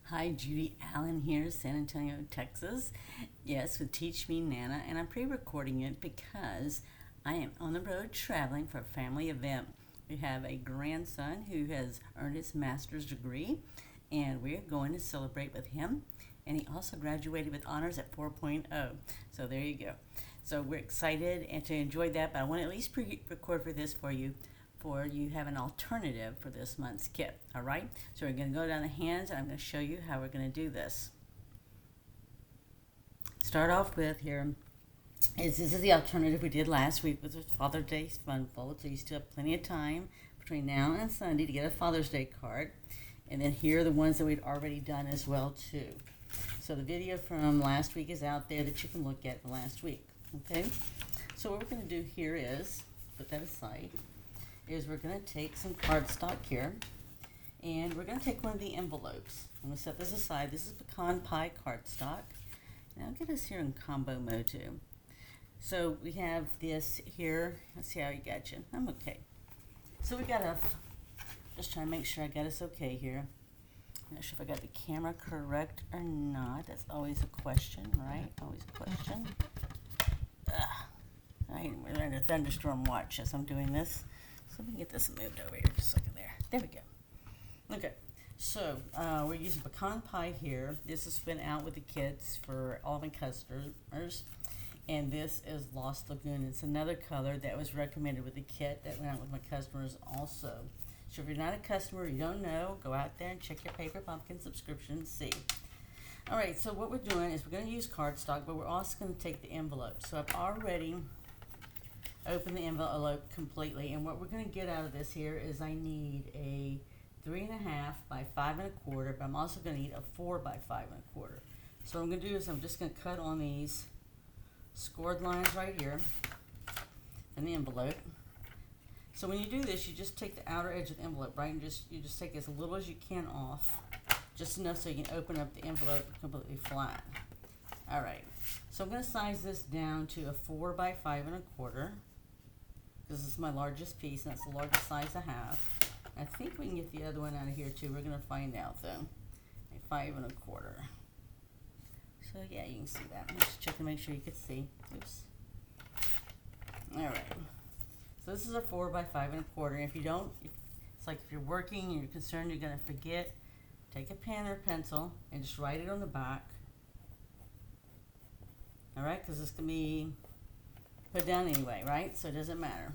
Hi, Judy Allen here, San Antonio, Texas. Yes, with Teach Me Nana, and I'm pre-recording it because I am on the road traveling for a family event. We have a grandson who has earned his master's degree, and we're going to celebrate with him. And he also graduated with honors at 4.0. So there you go. So we're excited and to enjoy that, but I want to at least pre-record for this for you have an alternative for this month's kit. All right, so we're going to go down the hands and I'm going to show you how we're going to do this. Start off with here is this is the alternative we did last week with the Father's Day fun fold, so you still have plenty of time between now and Sunday to get a Father's Day card. And then here are the ones that we'd already done as well too. So the video from last week is out there that you can look at from last week. Okay, so what we're going to do here is put that aside. We're going to take some cardstock here, and we're going to take one of the envelopes. I'm going to set this aside. This is pecan pie cardstock, and I'll get us here in combo mode too. So we have this here. Let's see how you got you. I'm okay. So we got just trying to make sure I got us okay here. I'm not sure if I got the camera correct or not. That's always a question, right? Always a question. We're in a thunderstorm watch as I'm doing this. So let me get this moved over here just a second there. There we go. Okay, so we're using pecan pie here. This has been out with the kids for all my customers. And this is Lost Lagoon. It's another color that was recommended with the kit that went out with my customers also. So if you're not a customer, you don't know, go out there and check your Paper Pumpkin subscription and see. All right, so what we're doing is we're going to use cardstock, but we're also going to take the envelope. So I've already open the envelope completely, and what we're going to get out of this here is I need a 3.5 by 5 1/4, but I'm also going to need a 4 by 5 1/4. So what I'm going to do is I'm just going to cut on these scored lines right here in the envelope. So when you do this, you just take the outer edge of the envelope, right, and you just take as little as you can off, just enough so you can open up the envelope completely flat. All right, so I'm going to size this down to a 4 by 5 1/4. This is my largest piece, and that's the largest size I have. I think we can get the other one out of here too. We're going to find out though. A 5 1/4. So yeah, you can see that. Let's check to make sure you can see. Oops. All right. So this is a 4 by 5 1/4. And if you don't, it's like if you're working and you're concerned you're going to forget, take a pen or pencil and just write it on the back. All right, because this can be put down anyway, right? So it doesn't matter.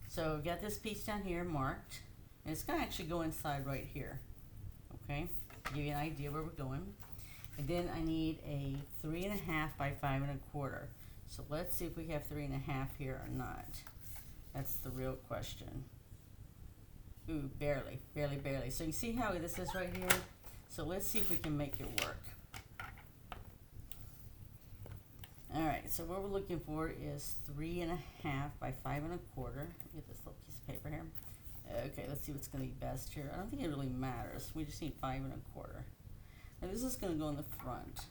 So we've got this piece down here marked, and it's going to actually go inside right here, okay? Give you an idea where we're going. And then I need a 3.5 by 5 1/4. So let's see if we have 3.5 here or not. That's the real question. Ooh, barely. So you see how this is right here? So let's see if we can make it work. All right, so what we're looking for is 3.5 by 5 1/4. Get this little piece of paper here. Okay, let's see what's going to be best here. I don't think it really matters. We just need 5 1/4. Now this is going to go in the front.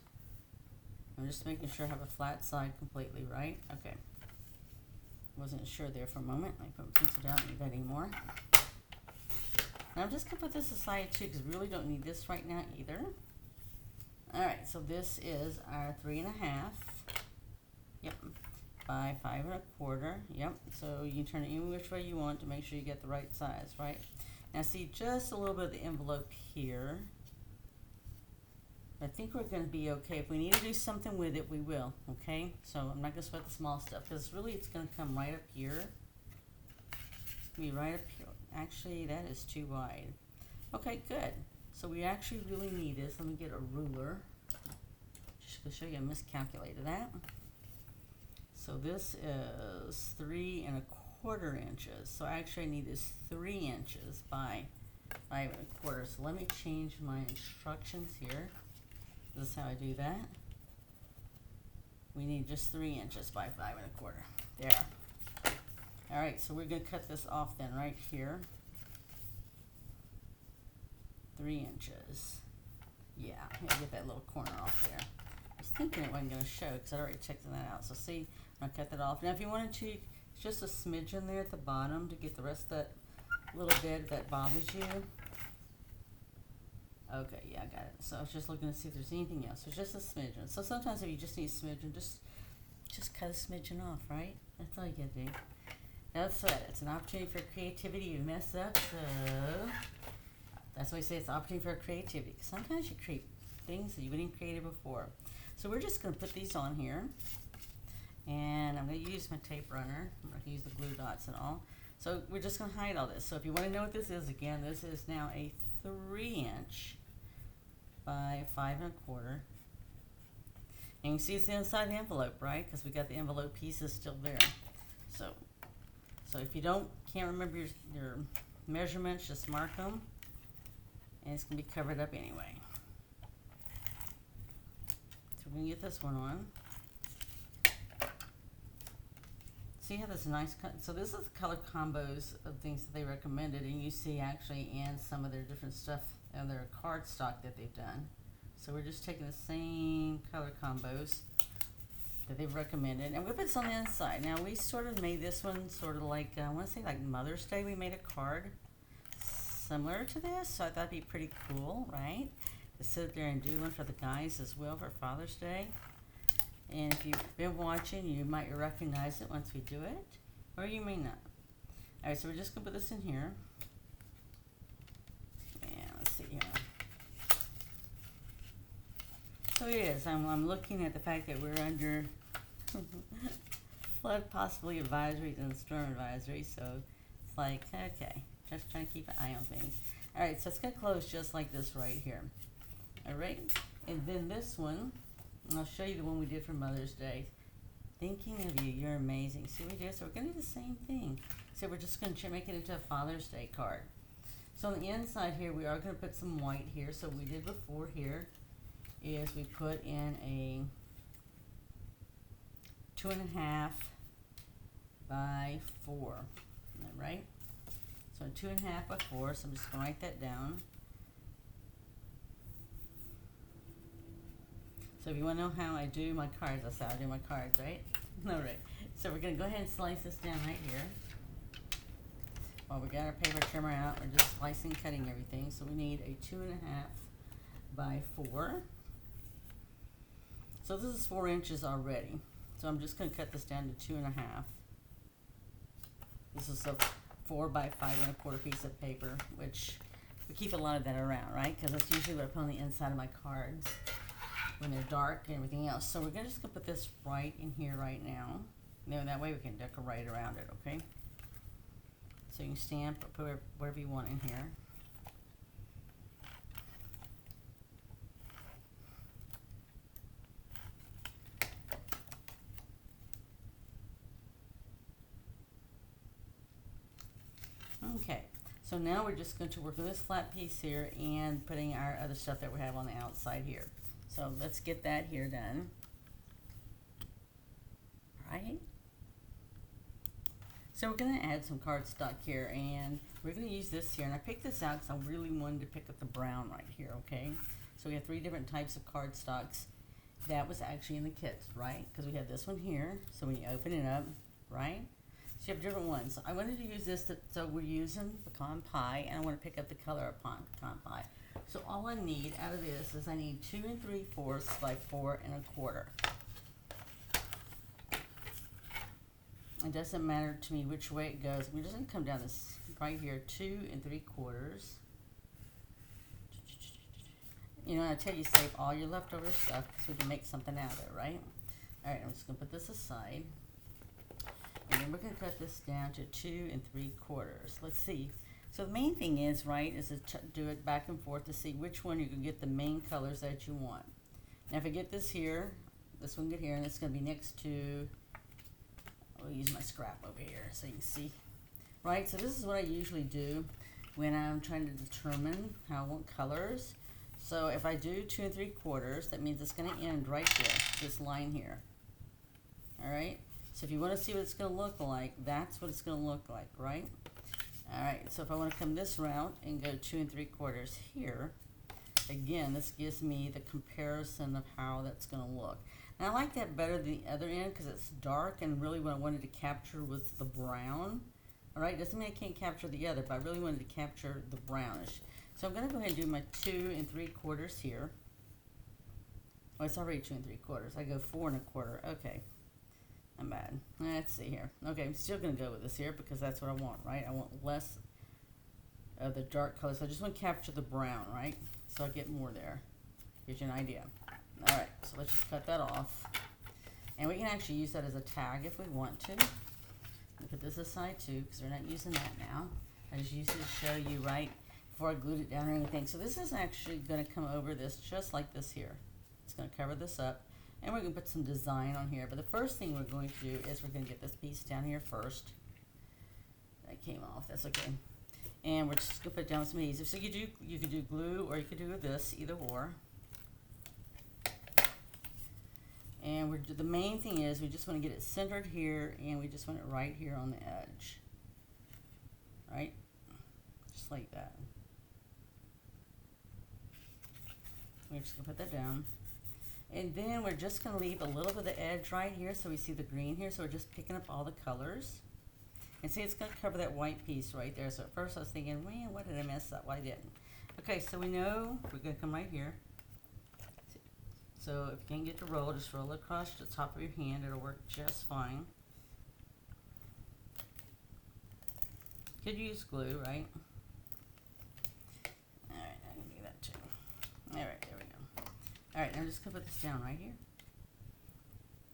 I'm just making sure I have a flat side completely, right? Okay. Wasn't sure there for a moment. Let me put my pencil down. I don't need that anymore. Now I'm just going to put this aside too because we really don't need this right now either. All right, so this is our 3.5. Yep, by 5 1/4. Yep, so you can turn it any which way you want to make sure you get the right size, right? Now see just a little bit of the envelope here. I think we're going to be okay. If we need to do something with it, we will, okay? So I'm not going to sweat the small stuff because really it's going to come right up here. It's going to be right up here. Actually, that is too wide. Okay, good. So we actually really need this. Let me get a ruler. Just to show you I miscalculated that. So this is 3 1/4 inches. So actually I need this 3 inches by 5 1/4. So let me change my instructions here. This is how I do that. We need just 3 inches by 5 1/4. There. All right, so we're going to cut this off then right here. 3 inches. Yeah, I'm going to get that little corner off there. I was thinking it wasn't going to show because I already checked that out. So see, I'm going to cut that off. Now if you wanted to, it's just a smidgen there at the bottom to get the rest of that little bit that bothers you. Okay, yeah, I got it. So I was just looking to see if there's anything else. There's just a smidgen. So sometimes if you just need a smidgen, just cut a smidgen off, right? That's all you gotta do. That's it. It's an opportunity for creativity. You mess up, so that's why I say it's an opportunity for creativity. Sometimes you create things that you wouldn't have created before. So we're just gonna put these on here, and I'm gonna use my tape runner. I'm not gonna use the glue dots and all. So we're just gonna hide all this. So if you want to know what this is, again, this is now a 3" by 5 1/4. And you see it's inside the envelope, right? Because we got the envelope pieces still there. So if you can't remember your measurements, just mark them, and it's gonna be covered up anyway. So we're gonna get this one on. See how this nice so this is the color combos of things that they recommended, and you see actually in some of their different stuff and their cardstock that they've done. So we're just taking the same color combos that they've recommended, and we're gonna put this on the inside. Now we sort of made this one sort of like I want to say like Mother's Day. We made a card similar to this, so I thought it'd be pretty cool, right? To sit there and do one for the guys as well for Father's Day. And if you've been watching, you might recognize it once we do it, or you may not. Alright, so we're just going to put this in here. And let's see here. So it is. I'm looking at the fact that we're under flood possibly advisories and storm advisories, so it's like, okay, just trying to keep an eye on things. Alright, so it's going to close just like this right here. Alright, and then this one, and I'll show you the one we did for Mother's Day. Thinking of you, you're amazing. See what we did? So we're going to do the same thing. So we're just going to make it into a Father's Day card. So on the inside here, we are going to put some white here. So what we did before here is we put in a 2.5 by 4. Isn't that right? So 2.5 by 4. So I'm just going to write that down. So if you want to know how I do my cards, that's how I do my cards, right? Alright, so we're going to go ahead and slice this down right here. While we got our paper trimmer out, we're just slicing, cutting everything. So we need a 2.5 by 4. So this is 4 inches already. So I'm just going to cut this down to 2.5. This is a 4 by 5 1/4 piece of paper, which we keep a lot of that around, right? Because that's usually what I put on the inside of my cards when they're dark and everything else. So we're just going to put this right in here right now. That way we can decorate around it, okay? So you can stamp or put whatever you want in here. Okay, so now we're just going to work with this flat piece here and putting our other stuff that we have on the outside here. So let's get that here done. Alright. So we're going to add some cardstock here, and we're going to use this here. And I picked this out because I really wanted to pick up the brown right here, okay? So we have 3 different types of cardstocks. That was actually in the kits, right? Because we have this one here. So when you open it up, right? So you have different ones. So I wanted to use this, so we're using pecan pie, and I want to pick up the color of pecan pie. So all I need out of this is I need 2 3/4 by 4 1/4. It doesn't matter to me which way it goes. We're just going to come down this right here, 2 3/4. You know, I tell you, save all your leftover stuff so we can make something out of it, right? All right, I'm just going to put this aside. And then we're going to cut this down to 2 3/4. Let's see. So the main thing is, right, is to do it back and forth to see which one you can get the main colors that you want. Now if I get this here, this one get here, and it's going to be next to, I'll use my scrap over here so you can see. Right, so this is what I usually do when I'm trying to determine how I want colors. So if I do 2 3/4, that means it's going to end right there, this line here. Alright, so if you want to see what it's going to look like, that's what it's going to look like, right? Alright, so if I want to come this route and go 2 3/4 here, again, this gives me the comparison of how that's going to look. And I like that better than the other end because it's dark, and really what I wanted to capture was the brown. Alright, doesn't mean I can't capture the other, but I really wanted to capture the brownish. So I'm going to go ahead and do my 2 3/4 here. Oh, it's already 2 3/4. I go 4 1/4. Okay. I'm bad. Let's see here. Okay, I'm still going to go with this here because that's what I want, right? I want less of the dark color. So I just want to capture the brown, right? So I get more there. Gives you an idea. All right, so let's just cut that off. And we can actually use that as a tag if we want to. I'll put this aside too because we're not using that now. I just used it to show you, right, before I glued it down or anything. So this is actually going to come over this just like this here. It's going to cover this up. And we're going to put some design on here. But the first thing we're going to do is we're going to get this piece down here first. That came off. That's okay. And we're just going to put it down with some adhesive. So you could do glue or you could do this, either or. And the main thing is we just want to get it centered here, and we just want it right here on the edge. Right? Just like that. We're just going to put that down. And then we're just going to leave a little bit of the edge right here so we see the green here. So we're just picking up all the colors. And see, it's going to cover that white piece right there. So at first I was thinking, man, what did I mess up? Why didn't? Okay, so we know we're going to come right here. So if you can't get to roll, just roll it across the top of your hand. It'll work just fine. Could use glue, right? Alright, I can do that too. Alright, there we go. Alright, I'm just going to put this down right here.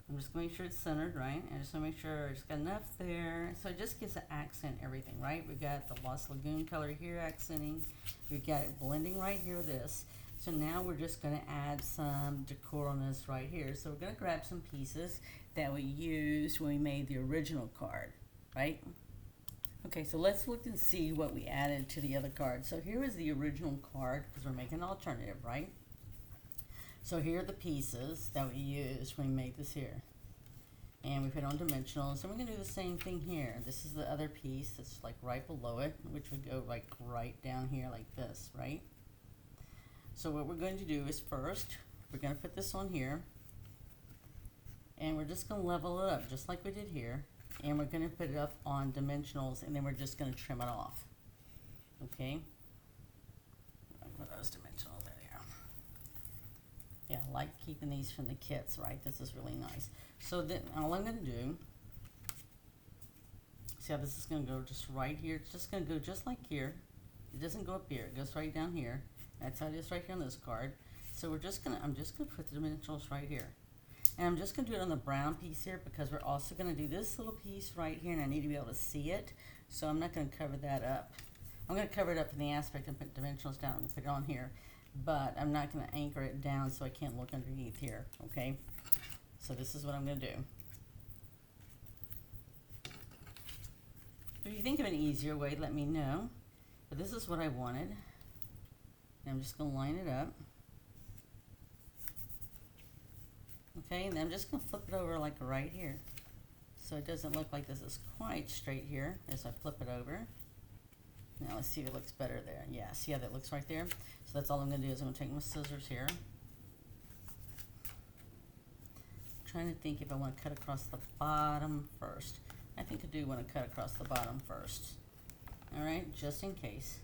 I'm just going to make sure it's centered, right? And just want to make sure it's got enough there. So it just gives an accent everything, right? We've got the Lost Lagoon color here accenting. We've got it blending right here with this. So now we're just going to add some decoralness right here. So we're going to grab some pieces that we used when we made the original card, right? Okay, so let's look and see what we added to the other card. So here is the original card because we're making an alternative, right? So here are the pieces that we used when we made this here. And we put on dimensionals. And we're going to do the same thing here. This is the other piece that's like right below it, which would go like right down here like this, right? So what we're going to do is first, we're going to put this on here. And we're just going to level it up just like we did here. And we're going to put it up on dimensionals, and then we're just going to trim it off. Okay? I'll put those dimensionals there. Yeah, I like keeping these from the kits, right? This is really nice. So then all I'm going to do, see how this is going to go just right here? It's just going to go just like here. It doesn't go up here. It goes right down here. That's how it is right here on this card. So I'm just going to put the dimensionals right here. And I'm just going to do it on the brown piece here because we're also going to do this little piece right here, and I need to be able to see it. So I'm not going to cover that up. I'm going to cover it up in the aspect and put dimensionals down and put it on here. But I'm not going to anchor it down so I can't look underneath here, okay? So this is what I'm going to do. If you think of an easier way, let me know. But this is what I wanted. And I'm just going to line it up. Okay, and then I'm just going to flip it over like right here. So it doesn't look like this is quite straight here as I flip it over. Now let's see if it looks better there. Yeah, see how that looks right there? So that's all I'm going to do is I'm going to take my scissors here. I'm trying to think if I want to cut across the bottom first. I think I do want to cut across the bottom first. Alright, just in case.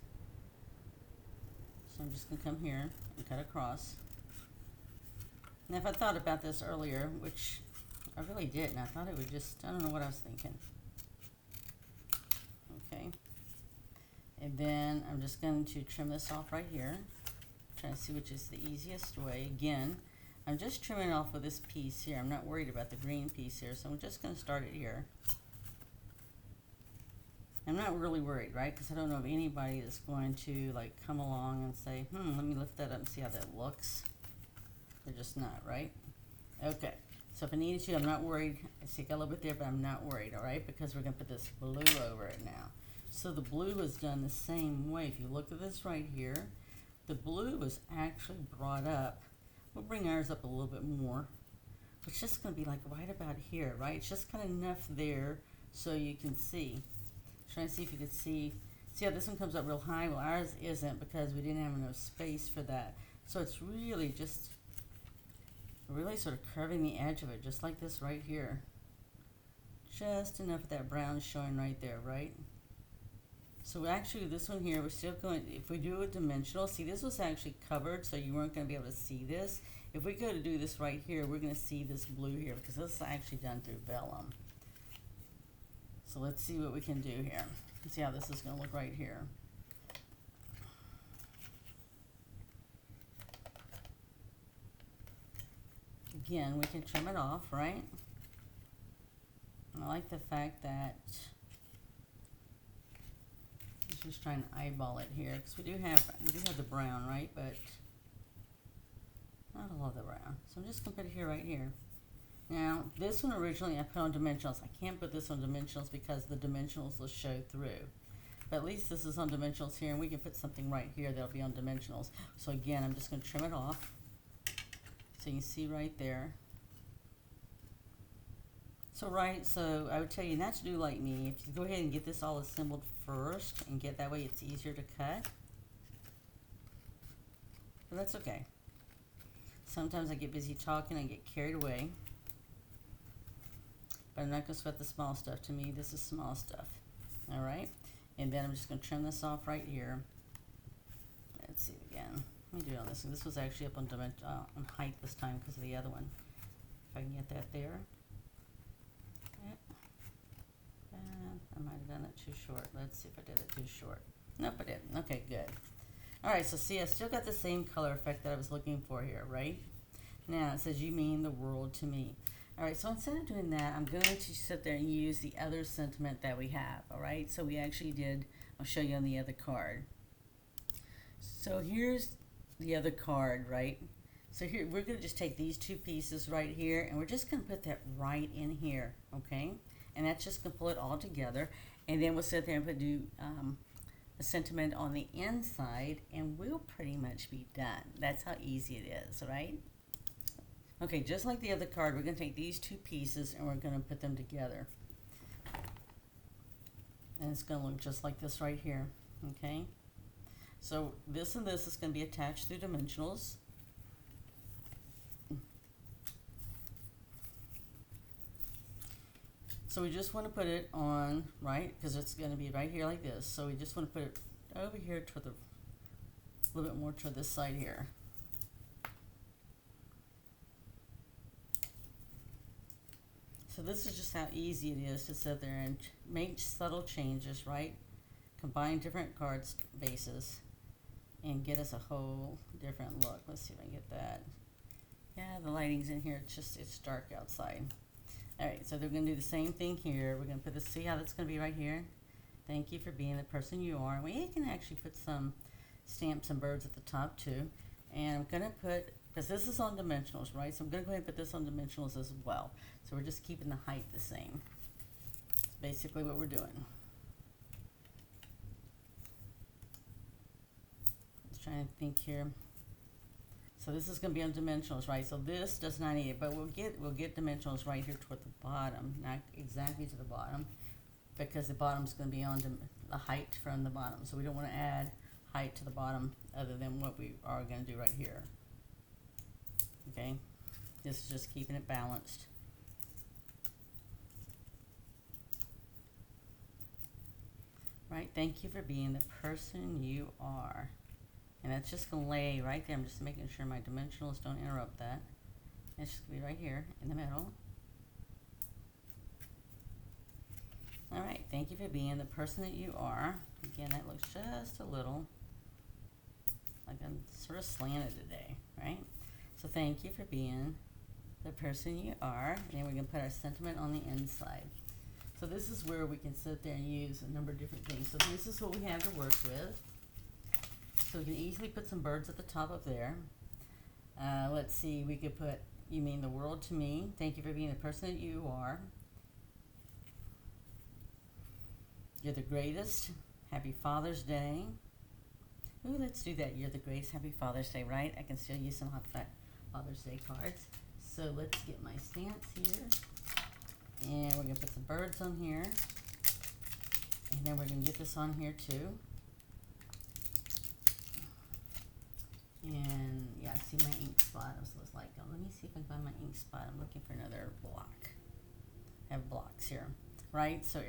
So I'm just going to come here and cut across. Now if I thought about this earlier, which I really didn't, I thought it would just, I don't know what I was thinking. Okay. And then I'm just going to trim this off right here. Trying to see which is the easiest way. Again, I'm just trimming off with this piece here. I'm not worried about the green piece here, so I'm just going to start it here. I'm not really worried, right? Because I don't know if anybody is going to like come along and say, let me lift that up and see how that looks. They're just not, right? Okay. So if I needed to, I'm not worried. I stick a little bit there, but I'm not worried, all right? Because we're going to put this blue over it now. So the blue is done the same way. If you look at this right here, the blue was actually brought up. We'll bring ours up a little bit more. It's just going to be like right about here, right? It's just kind of enough there so you can see. Trying to see if you could see. See how this one comes up real high? Well, ours isn't because we didn't have enough space for that. So it's really just really sort of curving the edge of it, just like this right here. Just enough of that brown showing right there, right? So actually this one here, we're still going, if we do a dimensional, see this was actually covered so you weren't going to be able to see this. If we go to do this right here, we're going to see this blue here because this is actually done through vellum. So let's see what we can do here. Let's see how this is going to look right here. Again, we can trim it off, right? And I like the fact that I'm just trying to eyeball it here because we do have the brown, right? But not a lot of the brown. So I'm just going to put it here, right here. Now, this one originally I put on dimensionals. I can't put this on dimensionals because the dimensionals will show through. But at least this is on dimensionals here, and we can put something right here that'll be on dimensionals. So again, I'm just going to trim it off. So you can see right there. So I would tell you not to do like me. If you go ahead and get this all assembled first and get that way, it's easier to cut. But that's okay. Sometimes I get busy talking and get carried away. But I'm not going to sweat the small stuff. To me, this is small stuff. All right? And then I'm just going to trim this off right here. Let's see again. Let me do it on this. This was actually up on height this time because of the other one. If I can get that there. Yep. I might have done it too short. Let's see if I did it too short. Nope, I didn't. Okay, good. Alright, so see, I still got the same color effect that I was looking for here, right? Now, it says, you mean the world to me. Alright, so instead of doing that, I'm going to sit there and use the other sentiment that we have, alright? So we actually did, I'll show you on the other card. So here's the other card, right? So here, we're going to just take these two pieces right here, and we're just going to put that right in here, okay? And that's just going to pull it all together. And then we'll sit there and do a sentiment on the inside, and we'll pretty much be done. That's how easy it is, right? Okay, just like the other card, we're going to take these two pieces and we're going to put them together. And it's going to look just like this right here, okay? So this and this is going to be attached through dimensionals. So we just want to put it on, right, because it's going to be right here like this. So we just want to put it over here toward a little bit more toward this side here. So this is just how easy it is to sit there and make subtle changes, right? Combine different cards bases and get us a whole different look. Let's see if I can get that. Yeah, the lighting's in here. It's dark outside. Alright, so they're going to do the same thing here. We're going to put this, see how that's going to be right here? Thank you for being the person you are. We can actually put some stamps and birds at the top too. And I'm going to put, because this is on dimensionals, right? So I'm going to go ahead and put this on dimensionals as well. So we're just keeping the height the same. That's basically what we're doing. Let's try and think here. So this is going to be on dimensionals, right? So this does not need it, but we'll get dimensionals right here toward the bottom, not exactly to the bottom, because the bottom is going to be on the height from the bottom. So we don't want to add height to the bottom other than what we are going to do right here. Okay, this is just keeping it balanced. Right, thank you for being the person you are. And that's just going to lay right there. I'm just making sure my dimensionals don't interrupt that. It's just going to be right here in the middle. Alright, thank you for being the person that you are. Again, that looks just a little like I'm sort of slanted today, right? So thank you for being the person you are. And then we're going to put our sentiment on the inside. So this is where we can sit there and use a number of different things. So this is what we have to work with. So we can easily put some birds at the top of there. Let's see, we could put, you mean the world to me. Thank you for being the person that you are. You're the greatest. Happy Father's Day. Ooh, let's do that. You're the greatest. Happy Father's Day, right? I can still use some Father's Day cards. So let's get my stamps here. And we're going to put some birds on here. And then we're going to get this on here too. And yeah, I see my ink spot. So it's like, oh, let me see if I can find my ink spot. I'm looking for another block. I have blocks here, right? So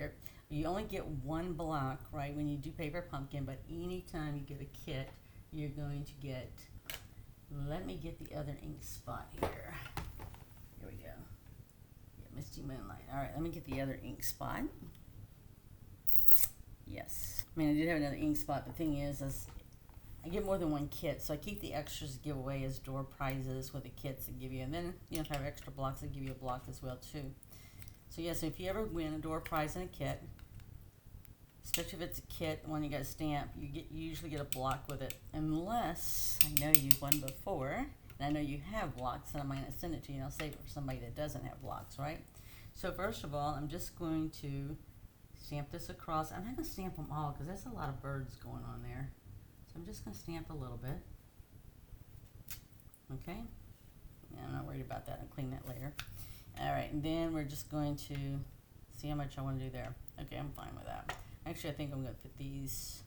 You only get one block, right, when you do paper pumpkin, but anytime you get a kit, you're going to get, let me get the other ink spot here. Here we go. Yeah, Misty Moonlight. All right, let me get the other ink spot. Yes. I mean, I did have another ink spot. The thing is I get more than one kit, so I keep the extras to give away as door prizes with the kits that give you. And then, you know, if I have extra blocks, they give you a block as well, too. So, yes, if you ever win a door prize in a kit, especially if it's a kit, one you got a stamp, you usually get a block with it. Unless I know you've won before, and I know you have blocks, and I might not send it to you, and I'll save it for somebody that doesn't have blocks, right? So, first of all, I'm just going to stamp this across. I'm not going to stamp them all because there's a lot of birds going on there. So I'm just going to stamp a little bit. Okay? Yeah, I'm not worried about that. I'll clean that later. Alright, and then we're just going to see how much I want to do there. Okay, I'm fine with that. Actually, I think I'm going to put these,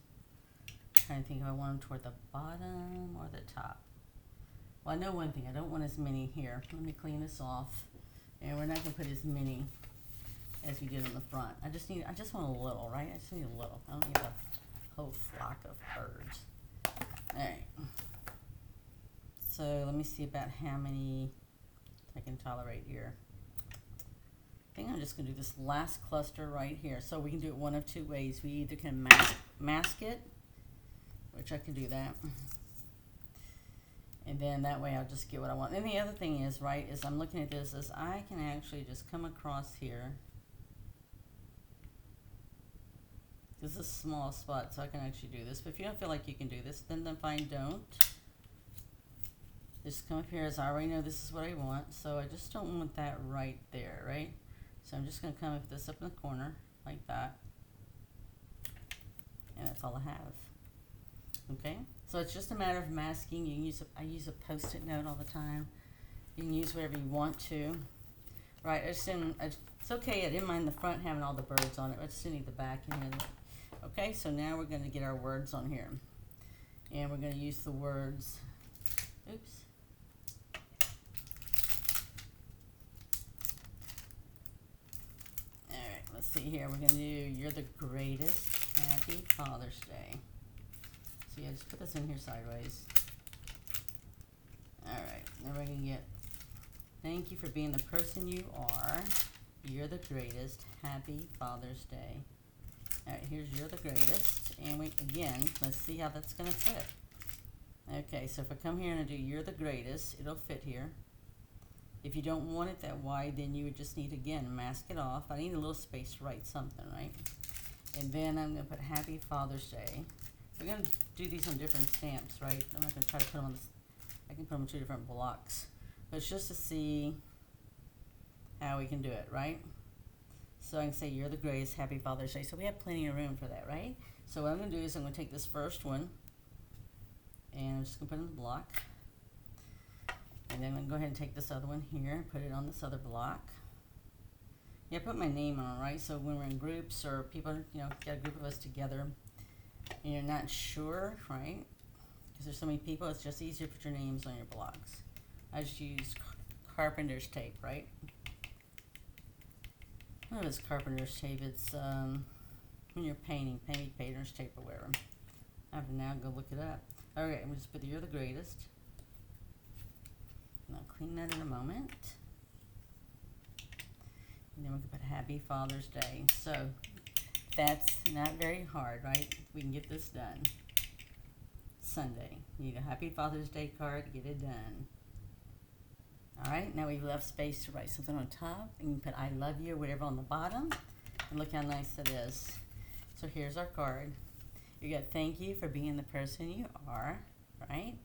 trying to think if I want them toward the bottom or the top. Well, I know one thing. I don't want as many here. Let me clean this off. And we're not going to put as many as we did on the front. I just want a little, right? I just need a little. I don't need a whole flock of birds. Alright. So let me see about how many I can tolerate here. I think I'm just going to do this last cluster right here. So we can do it one of two ways. We either can mask it, which I can do that. And then that way I'll just get what I want. And the other thing is, right, is I'm looking at this, is I can actually just come across here. This is a small spot, so I can actually do this. But if you don't feel like you can do this, then fine, don't. Just come up here, as I already know this is what I want. So I just don't want that right there, right? So I'm just going to come with this up in the corner, like that. And that's all I have. Okay? So it's just a matter of masking. You can use I use a Post-it note all the time. You can use whatever you want to. Right, it's okay, I didn't mind the front having all the birds on it. I just need the back in here. Okay, so now we're going to get our words on here. And we're going to use the words, oops. Alright, let's see here. We're going to do, you're the greatest, happy Father's Day. So yeah, just put this in here sideways. Alright, then we're going to get, thank you for being the person you are. You're the greatest. Happy Father's Day. Alright, here's you're the greatest. And we, again, let's see how that's going to fit. Okay, so if I come here and I do you're the greatest, it'll fit here. If you don't want it that wide, then you would just need, again, mask it off. I need a little space to write something, right? And then I'm going to put Happy Father's Day. We're going to do these on different stamps, right? I'm not going to try to put them on this. I can put them on 2 different blocks. But it's just to see how we can do it, right? So I can say, you're the greatest, happy Father's Day. So we have plenty of room for that, right? So what I'm going to do is I'm going to take this first one, and I'm just going to put it in the block. And then I'm going to go ahead and take this other one here and put it on this other block. Yeah, I put my name on it, right? So when we're in groups or people, you know, got a group of us together, and you're not sure, right? Because there's so many people, it's just easier to put your names on your blocks. I just use carpenter's tape, right? What is carpenter's tape? It's when you're painting painter's tape or whatever. I have to now go look it up. Okay, I'm just put the you're the greatest. And I'll clean that in a moment. And then we can put Happy Father's Day. So that's not very hard, right? We can get this done. Sunday. You need a Happy Father's Day card to get it done. Alright, now we've left space to write something on top. And you can put I love you or whatever on the bottom. And look how nice it is. So here's our card. You got thank you for being the person you are, right?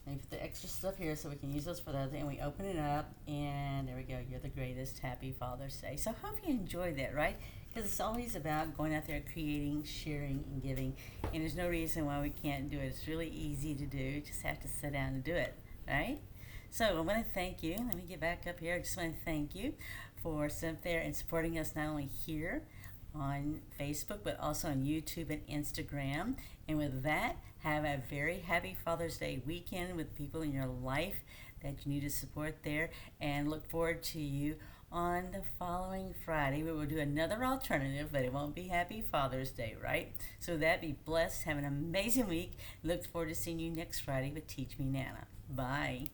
And you put the extra stuff here so we can use those for the other. And we open it up and there we go. You're the greatest. Happy Father's Day. So I hope you enjoyed that, right? Because it's always about going out there, creating, sharing, and giving. And there's no reason why we can't do it. It's really easy to do. You just have to sit down and do it, right? So I want to thank you. Let me get back up here. I just want to thank you for sitting up there and supporting us not only here on Facebook, but also on YouTube and Instagram. And with that, have a very happy Father's Day weekend with people in your life that you need to support there. And look forward to you on the following Friday. We will do another alternative, but it won't be Happy Father's Day, right? So that be blessed. Have an amazing week. Look forward to seeing you next Friday with Teach Me Nana. Bye.